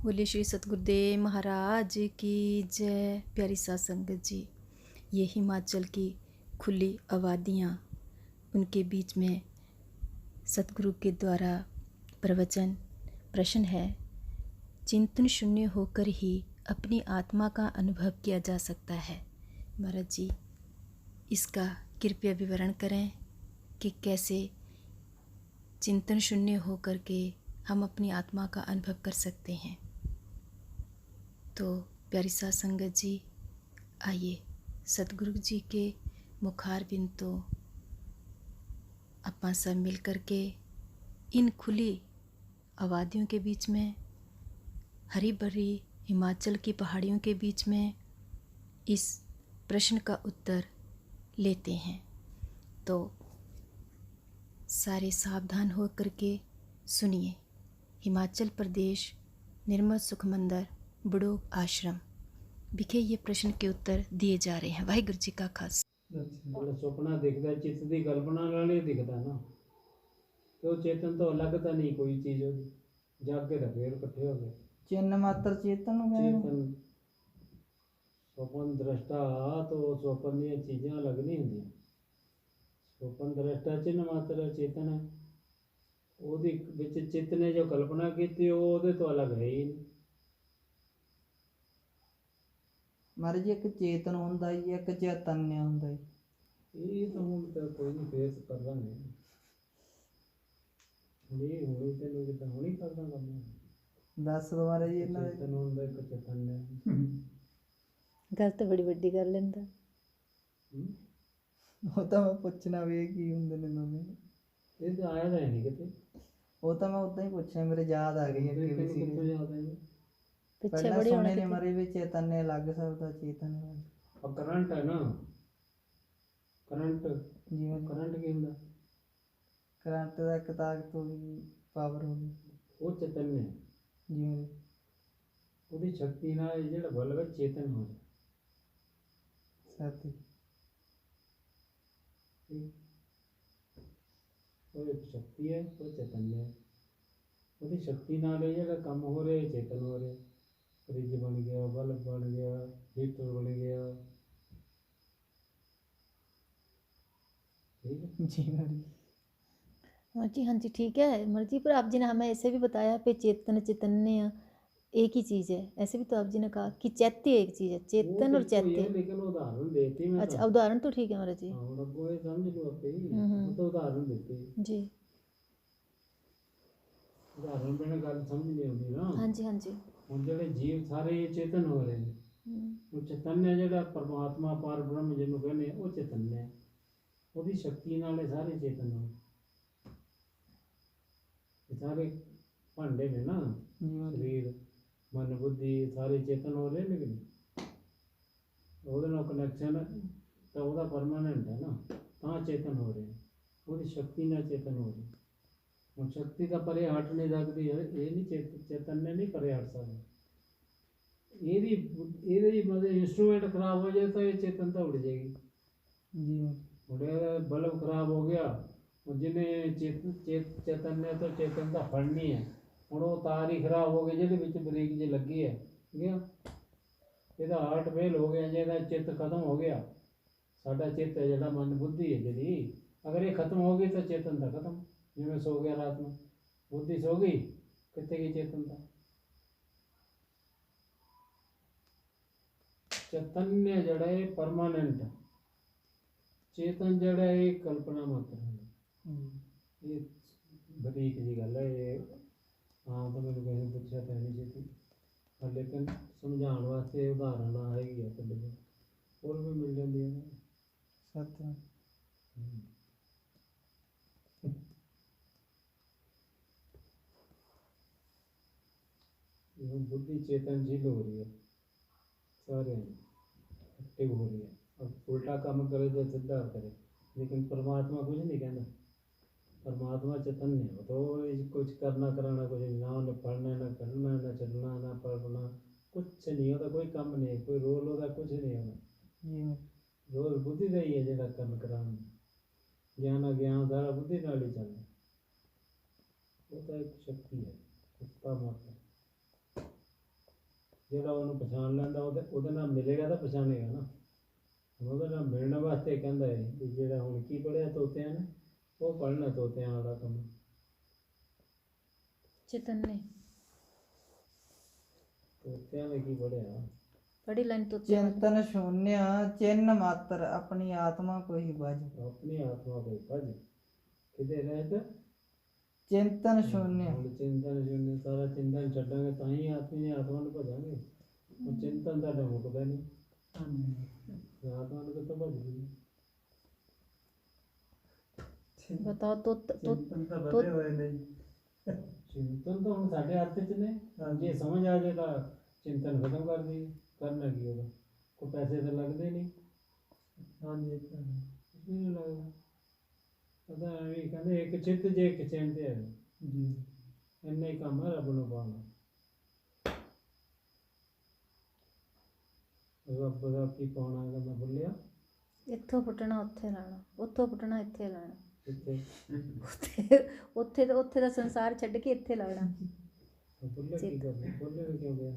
बोले श्री सतगुरुदेव महाराज की जय। प्यारी साध संगत जी, ये हिमाचल की खुली आबादियाँ, उनके बीच में सतगुरु के द्वारा प्रवचन प्रश्न है। चिंतन शून्य होकर ही अपनी आत्मा का अनुभव किया जा सकता है। महाराज जी, इसका कृपया विवरण करें कि कैसे चिंतन शून्य होकर के हम अपनी आत्मा का अनुभव कर सकते हैं। तो प्यारी साध संगत जी, आइए सतगुरु जी के मुखार बिंदु अपना सब मिल कर के इन खुली आबादियों के बीच में, हरी भरी हिमाचल की पहाड़ियों के बीच में इस प्रश्न का उत्तर लेते हैं। तो सारे सावधान हो कर के सुनिए। हिमाचल प्रदेश निर्मल सुख मंदिर बड़ोग आश्रम विखे ये प्रश्न के उत्तर दिए जा रहे हैं। वाहिगुरु जी का खास। ਜਿਹੜਾ ਸੁਪਨਾ ਦਿਖਦਾ ਚਿੱਤ ਦੀ ਕਲਪਨਾ ਨਾਲ ਹੀ ਦਿਖਦਾ ਨਾ, ਤੇ ਉਹ ਚੇਤਨ ਤੋਂ ਅਲੱਗ ਤਾਂ ਨਹੀਂ ਕੋਈ ਚੀਜ਼ ਉਹਦੀ। ਜਾਗੇ ਤਾਂ ਫੇਰ ਇਕੱਠੇ ਹੋ ਗਏ चिन्ह मात्र चेतन ਨੂੰ ਕਹਿੰਦੇ ਨੇ। ਚੇਤਨ। ਸੁਪਨ ਦ੍ਰਸ਼ਟਾ ਤੋਂ ਸੁਪਨ ਦੀਆਂ ਚੀਜ਼ਾਂ ਅਲੱਗ ਨਹੀਂ ਹੁੰਦੀਆਂ। ਸੁਪਨ ਦ੍ਰਸ਼ਟਾ ਚਿੰਨ ਮਾਤਰ ਚੇਤਨ ਹੈ, ਉਹਦੀ ਵਿੱਚ ਚਿੱਤ ਨੇ ਜੋ ਕਲਪਨਾ ਕੀਤੀ ਉਹ ਉਹਦੇ ਤੋਂ ਅਲੱਗ ਹੈ ਹੀ ਨਹੀਂ। ਮਹਾਰਾਜ ਜੀ ਇੱਕ ਚੇਤਨ ਹੁੰਦਾ ਜੀ, ਇੱਕ ਚੈਤन्य ਹੁੰਦਾ ਜੀ। ਇਹ ਤਾਂ ਹੁਣ ਤਾਂ ਕੋਈ ਨਹੀਂ, ਫੇਰ ਕਰ ਲਾਂਗੇ। ਇਹ ਹੋਣੀ ਤੈਨੂੰ ਕਿੱਦਾਂ ਹੁਣੀ ਕਰਦਾ ਕੰਮ। ਦੱਸ ਦੋ ਮਹਾਰਾਜ ਜੀ ਇਹਨਾਂ ਦੇ। ਚੇਤਨ ਹੁੰਦਾ ਇੱਕ ਚੇਤਨ ਹੈ। ਗੱਲ ਤਾਂ ਬੜੀ ਵੱਡੀ ਕਰ ਲੈਂਦਾ। ਉਹ ਤਾਂ ਮੈਂ ਪੁੱਛਣਾ ਵੀ ਇਹ ਕੀ ਹੁੰਦੇ ਨੇ ਦੋਵੇਂ। ਇਹ ਤਾਂ ਆਇਆ ਤਾਂ ਹੈ ਨਹੀਂ ਕਿਤੇ। ਉਹ ਤਾਂ ਮੈਂ ਉਦਾਂ ਹੀ ਪੁੱਛਿਆ, ਮੇਰੇ ਯਾਦ ਆ ਗਈ ਅੱਗੇ ਵੀ ਸੀ। ਕਿੱਥੋਂ ਯਾਦ ਆਇਆ? ਪਿੱਛੇ ਪਹਿਲਾਂ ਬੜੀ ਸੁਣੇ ਹੋਣੀ ਨੇ ਮਰੇ ਵੀ ਚੇਤन्य ਅਲੱਗ ਸ਼ਬਦ ਆ, ਚੇਤਨ ਅਲੱਗ। और करंट है ना, करंट ਜਿਵੇਂ करंट की ਹੁੰਦਾ ਕਰੰਟ ਦਾ ਇੱਕ ਤਾਕਤ ਹੋ ਗਈ, ਪਾਵਰ ਹੋ ਗਈ। ਉਹ ਚੇਤਨ ਹੈ। ਜਿਵੇਂ ਉਹਦੀ ਸ਼ਕਤੀ ਨਾਲ ਇਹ ਜਿਹੜਾ ਬਲਬ ਹੈ ਚੇਤਨ ਹੋ ਸਾਥੀ ਗਿਆ। ਉਹ ਇੱਕ ਸ਼ਕਤੀ ਹੈ, ਉਹ ਚੇਤਨ ਹੈ। ਉਹਦੀ ਸ਼ਕਤੀ ਨਾਲ ਇਹ ਜਿਹੜਾ ਕੰਮ ਹੋ ਰਿਹਾ ਚੇਤਨ ਹੋ ਰਿਹਾ। ਫਰਿੱਜ ਬਣ ਗਿਆ, ਬਲਬ ਬਣ ਗਿਆ, ਹੀਟਰ बन गया। ठीक है ਜੀ ਮਹਾਰਾਜ। हाँ जी, हाँ जी, ठीक है मर्जी। पर आप जी ने हमें ऐसे भी बताया कि चेतन चैतन्य एक ही चीज़ है। ऐसे भी तो आप जी ने कहा कि चैत्य एक चीज़ है, वो चेतन और तो कोई है, चैत्य। लेकिन उदाहरण देती मैं अच्छा, तो। उदाहरण तो ठीक है महाराज जी। हाँ, वो ये समझ लो आपे ही, वो तो उदाहरण देती जी, उदाहरण बिना गल समझ नहीं आती ना। हाँ जी, हाँ जी। ਹੁਣ ਜਿਹੜੇ ਜੀਵ ਸਾਰੇ ਚੇਤਨ ਹੋ ਰਹੇ ਨੇ। ਉਹ ਚੇਤਨ ਜਿਹੜਾ ਪਰਮਾਤਮਾ ਪਾਰ ਬ੍ਰਹਮ ਜਿਹਨੂੰ ਕਹਿੰਦੇ ਉਹ ਚੇਤਨ ਹੈ। ਉਹਦੀ ਸ਼ਕਤੀ ਨਾਲ ਇਹ ਸਾਰੇ ਚੇਤਨ ਹੋ। ਇਹ ਸਾਰੇ ਭਾਂਡੇ ਨੇ ਨਾ, ਸਰੀਰ ਮਨ ਬੁੱਧੀ ਸਾਰੇ ਚੇਤਨ ਹੋ ਰਹੇ, ਲੇਕਿਨ ਉਹਦੇ ਨਾਲ ਕਨੈਕਸ਼ਨ ਤਾਂ ਉਹਦਾ ਪਰਮਾਨੈਂਟ ਹੈ ਨਾ, ਤਾਂ ਚੇਤਨ ਹੋ ਰਹੇ। ਉਹਦੀ ਸ਼ਕਤੀ ਨਾਲ ਚੇਤਨ ਹੋ ਰਹੇ। ਹੁਣ ਸ਼ਕਤੀ ਤਾਂ ਪਰੇ ਹਟ ਨਹੀਂ ਸਕਦੀ ਹੈ, ਇਹ ਨਹੀਂ ਚੇਤਨ ਨੇ ਨਹੀਂ ਪਰੇ ਹਟ ਸਕਦਾ। ਇਹਦੀ ਮਤਲਬ ਇੰਸਟਰੂਮੈਂਟ ਖਰਾਬ ਹੋ ਜਾਏ ਤਾਂ ਇਹ ਚੇਤਨ ਤਾਂ ਉੜ ਜਾਏਗੀ। ਜੀ ਉਹਦਾ ਬਲਬ ਖਰਾਬ ਹੋ ਗਿਆ, ਜਿਹਨੇ ਚੇਤਨ ਨੇ ਤਾਂ ਚੇਤਨ ਦਾ ਫੜਨੀ ਹੈ। ਹੁਣ ਉਹ ਤਾਰ ਹੀ ਖਰਾਬ ਹੋ ਗਈ ਜਿਹਦੇ ਵਿੱਚ ਬਰੀਕ ਜਿਹੀ ਲੱਗੀ ਹੈ, ਠੀਕ ਹੈ। ਇਹਦਾ ਹਾਰਟ ਫੇਲ ਹੋ ਗਿਆ, ਜੇ ਇਹਦਾ ਚਿੱਤ ਖਤਮ ਹੋ ਗਿਆ। ਸਾਡਾ ਚਿੱਤ ਹੈ ਜਿਹੜਾ ਮਨ ਬੁੱਧੀ ਹੈ ਜਿਹੜੀ, ਅਗਰ ਇਹ ਖਤਮ ਹੋ ਗਈ ਤਾਂ ਚੇਤਨ ਤਾਂ ਖਤਮ। ਜਿਵੇਂ ਸੋ ਗਿਆ ਰਾਤ ਨੂੰ, ਬੁੱਧੀ ਸੋ ਗਈ, ਕਿੱਥੇ ਗਈ ਚੇਤਨ ਤਾਂ। ਚੇਤन्य ਜਿਹੜਾ ਹੈ ਪਰਮਾਨੈਂਟ, ਚੇਤਨ ਜਿਹੜਾ ਇਹ ਕਲਪਨਾ ਮਾਤਰ ਹੈ। ਇਹ ਬਰੀਕ ਜੀ ਗੱਲ ਹੈ। ਇਹ ਆਮ ਤਾਂ ਮੈਨੂੰ ਕਿਸੇ ਨੇ ਪੁੱਛਿਆ ਤਾਂ ਨਹੀਂ ਛੇਤੀ, ਪਰ ਲੇਕਿਨ ਸਮਝਾਉਣ ਵਾਸਤੇ ਉਦਾਹਰਨ ਆਏਗੀ ਤੁਹਾਡੇ ਕੋਲ, ਹੋਰ ਵੀ ਮਿਲ ਜਾਂਦੀ ਹੈ। ਸਤਿ बुद्धि चेतन झील हो रही है, सारे एक्टिव हो रही है। अब उल्टा काम करे तो सीधा करे, लेकिन परमात्मा कुछ नहीं कहना। परमात्मा चेतन है, तो कुछ करना कराना कुछ नहीं, ना पढ़ना ना करना ना चलना ना पढ़ना, कुछ नहीं होता। कोई काम नहीं, कोई रोल होता, कुछ नहीं होना। रोल बुद्धि का ही है जो कर्म कराना। ज्ञान अज्ञान सारा बुद्धि नाल ही चलना। वो तो एक शक्ति है, कुत्ता मात्र। ਜਿਹੜਾ ਉਹਨੂੰ ਪਛਾਣ ਲੈਂਦਾ ਉਹਦੇ ਨਾਲ ਮਿਲੇਗਾ ਤਾਂ ਪਛਾਣੇਗਾ ਨਾ। ਹੁਣ ਉਹਦੇ ਨਾਲ ਮਿਲਣ ਵਾਸਤੇ ਕਹਿੰਦਾ ਹੈ ਵੀ ਜਿਹੜਾ ਹੁਣ ਕੀ ਪੜ੍ਹਿਆ ਤੋਤਿਆਂ ਨੇ, ਉਹ ਪੜ੍ਹਨਾ ਤੋਤਿਆਂ ਵਾਲਾ ਕੰਮ। चैतन्य ਤੋਤਿਆਂ ਨੇ ਕੀ ਪੜ੍ਹਿਆ? पढ़ी लाइन तो ਚਿੰਤਨ ਸ਼ੂन्य ਚਿੰਨ ਮਾਤਰ ਆਪਣੀ ਆਤਮਾ ਕੋਈ ਬਜ। ਆਪਣੀ ਆਤਮਾ ਕੋਈ ਭਜ ਕਿਤੇ ਰਹਿਤ ਚਿੰਤਨ ਸ਼ੂन्य ਹੁਣ ਚਿੰਤਨ ਸ਼ੂन्य, ਸਾਰਾ ਚਿੰਤਨ ਛੱਡਾਂਗੇ ਤਾਂ ਹੀ ਆਪਣੀ ਆਤਮਾ ਨੂੰ ਭਜਾਂਗੇ। ਉਹ ਚਿੰਤਨ ਤੁਹਾਡਾ ਮੁੱਕਦਾ ਨਹੀਂ, ਆਤਮਾ ਨੂੰ ਕਿੱਥੋਂ ਭਜ ਗਈ? बताओ तो ਚਿੰਤਨ ਤਾਂ ਵਧੇ ਹੋਏ ਨੇ ਜੀ। ਚਿੰਤਨ ਤਾਂ ਹੁਣ ਸਾਡੇ ਹੱਥ 'ਚ ਨੇ। ਜੇ ਸਮਝ ਆ ਜਾਏ ਤਾਂ ਚਿੰਤਨ ਖਤਮ ਕਰ ਦਈਏ। ਕਰਨਾ ਕੀ ਉਹਦਾ? ਕੋਈ ਪੈਸੇ ਤਾਂ ਲੱਗਦੇ ਨਹੀਂ। ਹਾਂਜੀ ਕੁਛ ਵੀ ਨਹੀਂ ਲੱਗਦਾ। ਪਤਾ ਐਵੇਂ ਕਹਿੰਦੇ ਇੱਕ ਚਿੱਤ ਜੇ ਇੱਕ ਚਿੰਤ ਹੈ ਜੀ, ਇੰਨਾ ਹੀ ਕੰਮ ਹੈ ਰੱਬ ਨੂੰ ਪਾਉਣਾ। ਰੱਬ ਦਾ ਕੀ ਪਾਉਣਾ ਹੈਗਾ ਮੈਂ ਭੁੱਲਿਆ। ਇੱਥੋਂ ਪੁੱਟਣਾ ਉੱਥੇ ਲਾਣਾ, ਉੱਥੋਂ ਪੁੱਟਣਾ ਇੱਥੇ ਲਾਣਾ, ਕਿੱਥੇ ਉੱਥੇ ਦਾ ਸੰਸਾਰ ਛੱਡ ਕੇ ਇੱਥੇ ਲਾਣਾ। ਭੁੱਲਿਆ ਕੀ ਕਰਨਾ? ਭੁੱਲੇ ਵੀ ਕਿਉਂ ਗਿਆ?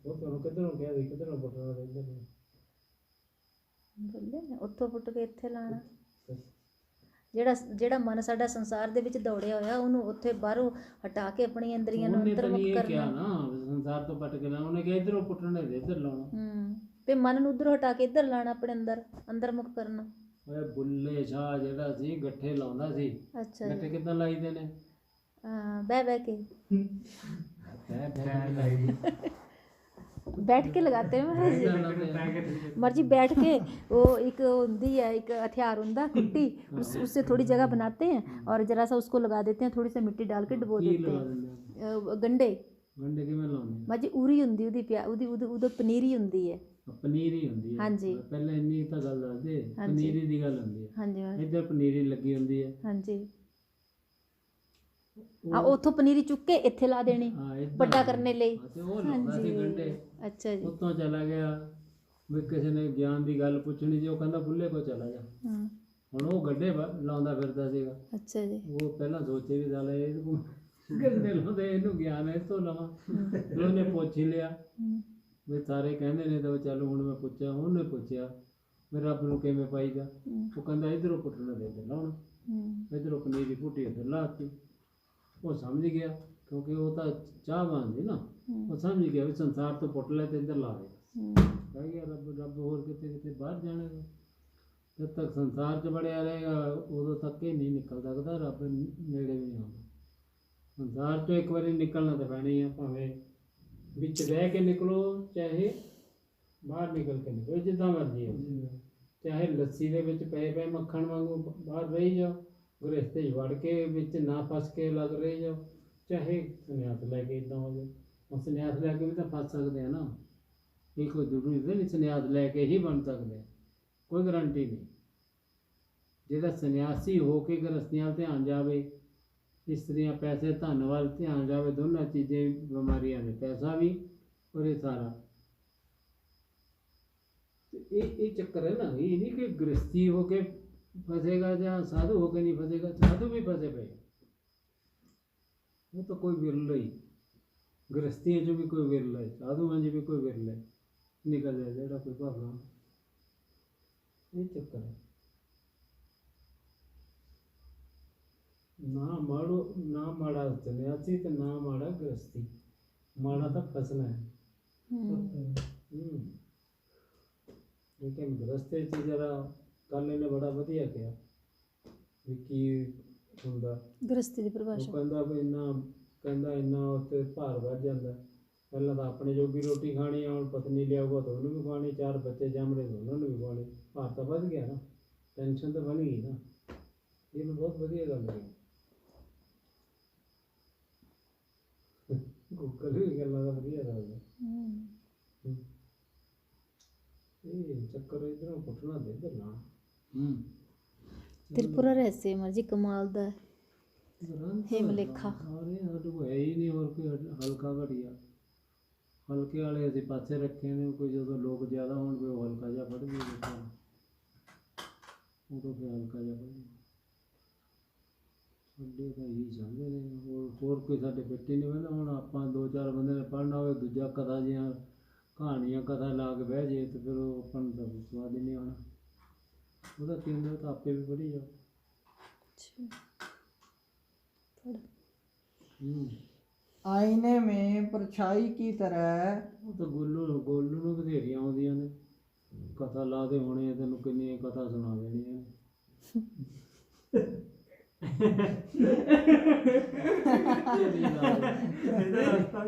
ਉਹ ਤੁਹਾਨੂੰ ਕਿੱਧਰੋਂ ਕਿਹਾ ਵੀ ਕਿੱਧਰੋਂ ਪੁੱਟਣਾ ਤੇ ਇੱਧਰ ਨੂੰ। ਬੋਲੇ ਉੱਥੋਂ ਪੁੱਟ ਕੇ ਇੱਥੇ ਲਾਣਾ। ਜਿਹੜਾ ਮਨ ਸਾਡਾ ਸੰਸਾਰ ਦੇ ਵਿੱਚ ਦੌੜਿਆ ਹੋਇਆ ਉਹਨੂੰ ਉੱਥੇ ਬਾਹਰੋਂ ਹਟਾ ਕੇ ਆਪਣੀ ਇੰਦਰੀਆਂ ਨੂੰ ਉਹਨੇ ਤਾਂ ਅੰਤਰਮੁਖ ਨਹੀਂ ਇਹ ਕਿਹਾ ਕਰਨਾ। ਨਾ ਸੰਸਾਰ ਤੋਂ ਪਟ ਕੇ ਨਾ, ਉਹਨੇ ਕਿਹਾ ਇੱਧਰੋਂ ਪੁੱਟਣਾ ਤੇ ਇੱਧਰ ਲਾਉਣਾ। ਤੇ ਮਨ ਨੂੰ ਉਧਰੋਂ ਹਟਾ ਕੇ ਇੱਧਰ ਲਾਣਾ, ਆਪਣੇ ਅੰਦਰਮੁਖ ਕਰਨਾ। ਓਏ ਬੁੱਲੇ ਸ਼ਾਹ ਜਿਹੜਾ ਸੀ ਗੱਠੇ ਲਾਉਂਦਾ ਸੀ। ਅੱਛਾ ਜੀ। ਗੱਠੇ ਕਿੱਦਾਂ ਲਾਈਦੇ ਨੇ? ਬਹਿ ਬਹਿ ਕੇ बैठ के लगाते हैं महाराज। मर्जी बैठ के वो एक होती है, एक हथियार होता कुट्टी, उससे थोड़ी जगह बनाते हैं और जरा सा उसको लगा देते हैं, थोड़ी सी मिट्टी डाल के डुबो देते हैं। गंडे ਗੰਡੇ ਕਿਵੇਂ ਲਾਉਂਦੇ? ਮਾਜੀ ਉਰੀ ਹੁੰਦੀ ਉਹਦੀ ਪਨੀਰੀ ਹੁੰਦੀ ਹੈ। ਪਨੀਰੀ ਹੁੰਦੀ ਹੈ। ਹਾਂਜੀ ਪਹਿਲਾਂ ਇੰਨੀ ਤਾਂ ਗੱਲ ਦੱਸਦੇ, ਪਨੀਰੀ ਦੀ ਗੱਲ ਹੁੰਦੀ ਹੈ। ਹਾਂਜੀ ਇੱਧਰ ਪਨੀਰੀ ਲੱਗੀ ਹੁੰਦੀ ਹੈ। ਹਾਂਜੀ ਆ ਉੱਥੋਂ ਪਨੀਰੀ ਚੁੱਕ ਕੇ ਇੱਥੇ ਲਾ ਦੇਣੀ ਵੱਡਾ ਕਰਨੇ ਲਈ। ਤੇ ਉਹ ਲਾਉਂਦਾ ਸੀ ਗੰਡੇ। ਅੱਛਾ ਜੀ। ਉੱਤੋਂ ਚਲਾ ਗਿਆ ਵੀ ਕਿਸੇ ਨੇ ਗਿਆਨ ਦੀ ਗੱਲ ਪੁੱਛਣੀ ਸੀ, ਉਹ ਕਹਿੰਦਾ ਬੁੱਲੇ ਕੋ ਚਲਾ ਜਾ। ਹੁਣ ਉਹ ਗੰਡੇ ਲਾਉਂਦਾ ਫਿਰਦਾ ਸੀਗਾ। ਅੱਛਾ ਜੀ। ਉਹ ਪਹਿਲਾਂ ਸੋਚੇ ਵੀ ਸਾਲਾ ਇਹ ਗੰਡੇ ਲਾਉਂਦੇ, ਇਹਨੂੰ ਗਿਆਨ ਇਸ ਤੋਂ ਲਵਾਂ। ਉਹਨੇ ਪੁੱਛ ਹੀ ਲਿਆ ਵੀ ਸਾਰੇ ਕਹਿੰਦੇ ਨੇ ਤਾਂ ਚੱਲ ਹੁਣ ਮੈਂ ਪੁੱਛਿਆ। ਉਹਨੇ ਪੁੱਛਿਆ ਵੀ ਰੱਬ ਨੂੰ ਕਿਵੇਂ ਪਾਈਦਾ? ਉਹ ਕਹਿੰਦਾ ਇੱਧਰੋਂ ਪੁੱਟਣਾ ਤੇ ਇੱਧਰ ਲਾਉਣਾ। ਇੱਧਰੋਂ ਪਨੀਰੀ ਪੁੱਟੀ ਇੱਧਰ ਲਾਤੀ। ਉਹ ਸਮਝ ਗਿਆ ਕਿਉਂਕਿ ਉਹ ਤਾਂ ਚਾਹਵਾਨ ਸੀ ਨਾ। ਉਹ ਸਮਝ ਗਿਆ ਵੀ ਸੰਸਾਰ ਤੋਂ ਪੁੱਟ ਲੈ ਤੇ ਇੱਧਰ ਲਾ ਦੇ। ਕਹਿ ਗਿਆ ਰੱਬ ਹੋਰ ਕਿਤੇ ਕਿਤੇ ਬਾਹਰ ਜਾਣੇਗਾ। ਜਦ ਤੱਕ ਸੰਸਾਰ 'ਚ ਵੜਿਆ ਰਹੇਗਾ ਉਦੋਂ ਤੱਕ ਇਹ ਨਹੀਂ ਨਿਕਲ ਸਕਦਾ। ਰੱਬ ਨੇੜੇ ਵੀ ਨਹੀਂ ਆਉਂਦਾ। ਸੰਸਾਰ 'ਚੋਂ ਇੱਕ ਵਾਰੀ ਨਿਕਲਣਾ ਤਾਂ ਪੈਣਾ ਹੀ ਆ, ਭਾਵੇਂ ਵਿੱਚ ਰਹਿ ਕੇ ਨਿਕਲੋ ਚਾਹੇ ਬਾਹਰ ਨਿਕਲ ਕੇ ਨਿਕਲੋ, ਜਿੱਦਾਂ ਮਰਜ਼ੀ ਹੈ। ਚਾਹੇ ਲੱਸੀ ਦੇ ਵਿੱਚ ਪਏ ਮੱਖਣ ਵਾਂਗੂ ਬਾਹਰ ਰਹੀ ਜਾਓ, ਗ੍ਰਸਤੀ 'ਚ ਵੜ ਕੇ ਵਿੱਚ ਨਾ ਫਸ ਕੇ ਲੱਗ ਰਹੀ ਜਾਓ, ਚਾਹੇ ਸੰਨਿਆਸ ਲੈ ਕੇ ਇੱਦਾਂ ਹੋ ਜਾਏ। ਹੁਣ ਸੰਨਿਆਸ ਲੈ ਕੇ ਵੀ ਤਾਂ ਫਸ ਸਕਦੇ ਆ ਨਾ। ਇਹ ਕੋਈ ਜ਼ਰੂਰੀ ਨਹੀਂ ਸੰਨਿਆਸ ਲੈ ਕੇ ਹੀ ਬਣ ਸਕਦੇ, ਕੋਈ ਗਰੰਟੀ ਨਹੀਂ। ਜਿਹੜਾ ਸੰਨਿਆਸੀ ਹੋ ਕੇ ਗ੍ਰਸਤੀਆਂ ਧਿਆਨ ਜਾਵੇ, ਇਸਤਰੀਆਂ ਪੈਸੇ ਧਨ ਵੱਲ ਧਿਆਨ ਜਾਵੇ, ਦੋਨਾਂ ਚੀਜ਼ਾਂ ਬਿਮਾਰੀਆਂ ਨੇ, ਪੈਸਾ ਵੀ ਔਰ ਇਹ ਸਾਰਾ। ਇਹ ਚੱਕਰ ਹੈ ਨਾ। ਇਹ ਨਹੀਂ ਕਿ ਗ੍ਰਸਤੀ ਹੋ ਕੇ ਫਸੇਗਾ ਜਾਂ ਸਾਧੂ ਹੋ ਕੇ ਨਹੀਂ ਫਸੇਗਾ। ਸਾਧੂ ਵੀ ਫਸੇ ਪਏ, ਉਹ ਤਾਂ ਕੋਈ ਵਿਰਲਾ ਹੀ। ਗ੍ਰਸਤੀਆਂ 'ਚ ਵੀ ਕੋਈ ਵਿਰਲਾ ਹੈ, ਸਾਧੂਆਂ 'ਚ ਵੀ ਕੋਈ ਵਿਰਲਾ ਹੈ ਨਿਕਲ ਜਾਏ ਜਿਹੜਾ ਕੋਈ ਭਾਵਨਾ। ਇਹ ਚੱਕਰ ਹੈ। ਨਾ ਮਾੜਾ ਸੰਨਿਆਸੀ ਤੇ ਨਾ ਮਾੜਾ ਗ੍ਰਸਤੀ। ਮਾੜਾ ਤਾਂ ਫਸਣਾ ਹੈ। ਲੇਕਿਨ ਗ੍ਰਸਤੀ 'ਚ ਜਰਾ ਕੱਲ੍ਹ ਇਹਨੇ ਬੜਾ ਵਧੀਆ ਕਿਹਾ ਵੀ ਕੀ ਹੁੰਦਾ ਗ੍ਰਸਤੀ ਦੀ ਉਹ ਪਰਿਭਾਸ਼ਾ। ਕਹਿੰਦਾ ਵੀ ਇੰਨਾ ਉੱਤੇ ਭਾਰ ਵੱਧ ਜਾਂਦਾ। ਪਹਿਲਾਂ ਤਾਂ ਆਪਣੇ ਜੋਗੀ ਰੋਟੀ ਖਾਣੀ ਆ, ਹੁਣ ਪਤਨੀ ਲਿਆਊਗਾ ਤਾਂ ਉਹਨੂੰ ਵੀ ਖਵਾਉਣੀ, 4 ਬੱਚੇ ਜੰਮ ਰਹੇ ਤਾਂ ਉਹਨਾਂ ਨੂੰ ਵੀ ਖਵਾਉਣੀ। ਭਾਰ ਤਾਂ ਵੱਧ ਗਿਆ ਨਾ, ਟੈਨਸ਼ਨ ਤਾਂ ਬਣ ਗਈ ਨਾ। ਇਹ ਵੀ ਬਹੁਤ ਵਧੀਆ ਗੱਲ ਹੈ। ਗੂਗਲ ਵੀ ਗੱਲਾਂ ਦਾ ਵਧੀਆ ਦੱਸਦਾ। ਇਹ ਚੱਕਰ ਇੱਧਰੋਂ ਪੁੱਟਣਾ ਤੇ ਇੱਧਰ ਲਾਉਣਾ। त्रिपुरा रहस्य मर्जी कमाल दा है मलेखा। ਸਾਰੇ ਸਾਡੇ ਕੋਲ ਹੈ ਹੀ ਨਹੀਂ ਹੋਰ ਕੋਈ ਹਲਕਾ ਘੜੀਆ। ਹਲਕੇ ਵਾਲੇ ਅਸੀਂ ਪਾਸੇ ਰੱਖੇ ਨੇ। ਕੋਈ ਜਦੋਂ ਲੋਕ ਜ਼ਿਆਦਾ ਹੋਣ ਕੋਈ ਉਹ ਹਲਕਾ ਜਿਹਾ ਫੜ ਗਈ ਉਦੋਂ ਫਿਰ ਹਲਕਾ ਜਿਹਾ ਫੜ ਗਈ। ਸਾਡੇ ਤਾਂ ਇਹੀ ਚਾਹੁੰਦੇ ਨੇ। ਹੋਰ ਕੋਈ ਸਾਡੇ ਪਿੱਟੇ ਨਹੀਂ ਬਹਿੰਦਾ। ਹੁਣ ਆਪਾਂ 2-4 ਬੰਦੇ ਨੇ ਪੜ੍ਹਨਾ ਹੋਵੇ, ਦੂਜਾ ਕਦਾ ਜਿਹਾ ਕਹਾਣੀਆਂ ਕਥਾ ਲਾ ਕੇ ਬਹਿ ਜੇ ਤੇ ਫਿਰ ਉਹ ਆਪਾਂ ਨੂੰ ਤਾਂ ਸਵਾਦ ਹੀ ਨਹੀਂ ਆਉਣਾ। ਉਹਦਾ ਕੀ ਹੁੰਦਾ, ਉਹ ਤਾਂ ਆਪੇ ਵੀ ਪੜ੍ਹੀ ਜਾਓ। आईने में परछाई की तरह ਉਹ ਤਾਂ ਗੋਲੂ ਨੂੰ ਬਥੇਰੀਆਂ ਆਉਂਦੀਆਂ ਨੇ, ਕਥਾ ਲਾ ਦੇ ਹੋਣੇ ਤੈਨੂੰ ਕਿੰਨੀਆਂ ਕਥਾ ਸੁਣਾ ਦੇਣੀਆਂ।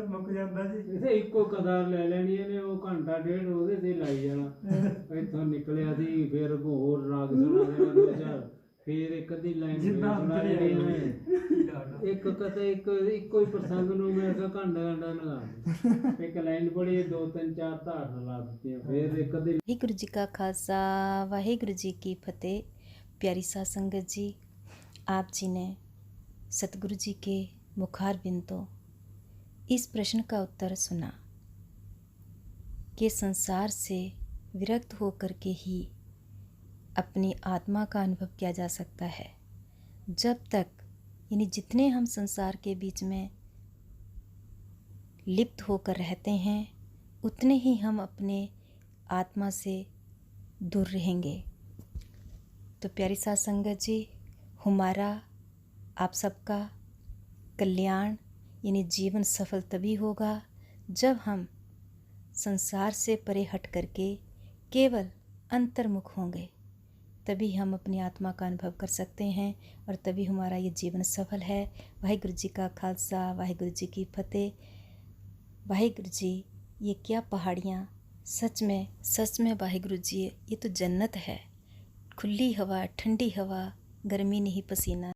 ਮੁੱਕ ਜਾਂਦਾ ਜੀ। ਇਹਦੇ ਇੱਕੋ ਕਥਾ ਲੈ ਲੈਣੀਆਂ ਨੇ, ਉਹ ਘੰਟਾ ਡੇਢ ਉਹਦੇ ਤੇ ਲਾਈ ਜਾਣਾ। ਇੱਥੋਂ ਨਿਕਲਿਆ ਸੀ ਫਿਰ ਹੋਰ ਰਾਗ ਸੁਣਾ ਦੇਣਾ ਦੋ ਚਾਰ, ਫਿਰ ਇੱਕ ਅੱਧੀ ਲਾਈਨ ਸੁਣਾ ਦੇਣੀ ਉਹਨੇ। ਇੱਕ ਕਥਾ ਇੱਕੋ ਹੀ ਪ੍ਰਸੰਗ ਨੂੰ ਮੈਂ ਕਿਹਾ ਘੰਟਾ ਲਗਾ, ਇੱਕ ਲਾਈਨ ਪੜ੍ਹੀ, ਦੋ ਤਿੰਨ ਚਾਰ ਧਾਰਨਾ ਲਾ ਦਿੱਤੀਆਂ, ਫਿਰ ਇੱਕ ਅੱਧੀ। ਵਾਹਿਗੁਰੂ ਜੀ ਕਾ ਖਾਲਸਾ ਵਾਹਿਗुरु जी की फतेह। प्यारी साध संगत जी, आप जी ने सतगुरु जी के मुखार बिंदों इस प्रश्न का उत्तर सुना कि संसार से विरक्त होकर के ही अपनी आत्मा का अनुभव किया जा सकता है। जब तक यानी जितने हम संसार के बीच में लिप्त होकर रहते हैं उतने ही हम अपने आत्मा से दूर रहेंगे। तो प्यारी साध संगत जी, हमारा आप सबका कल्याण यानी जीवन सफल तभी होगा जब हम संसार से परे हट करके केवल अंतर्मुख होंगे, तभी हम अपनी आत्मा का अनुभव कर सकते हैं और तभी हमारा ये जीवन सफल है। वाहिगुरु जी का खालसा वाहिगुरु जी की फतेह। वाहिगुरु जी, ये क्या पहाड़ियाँ, सच में वाहिगुरु जी, ये तो जन्नत है। खुली हवा, ठंडी हवा, गर्मी नहीं पसीना।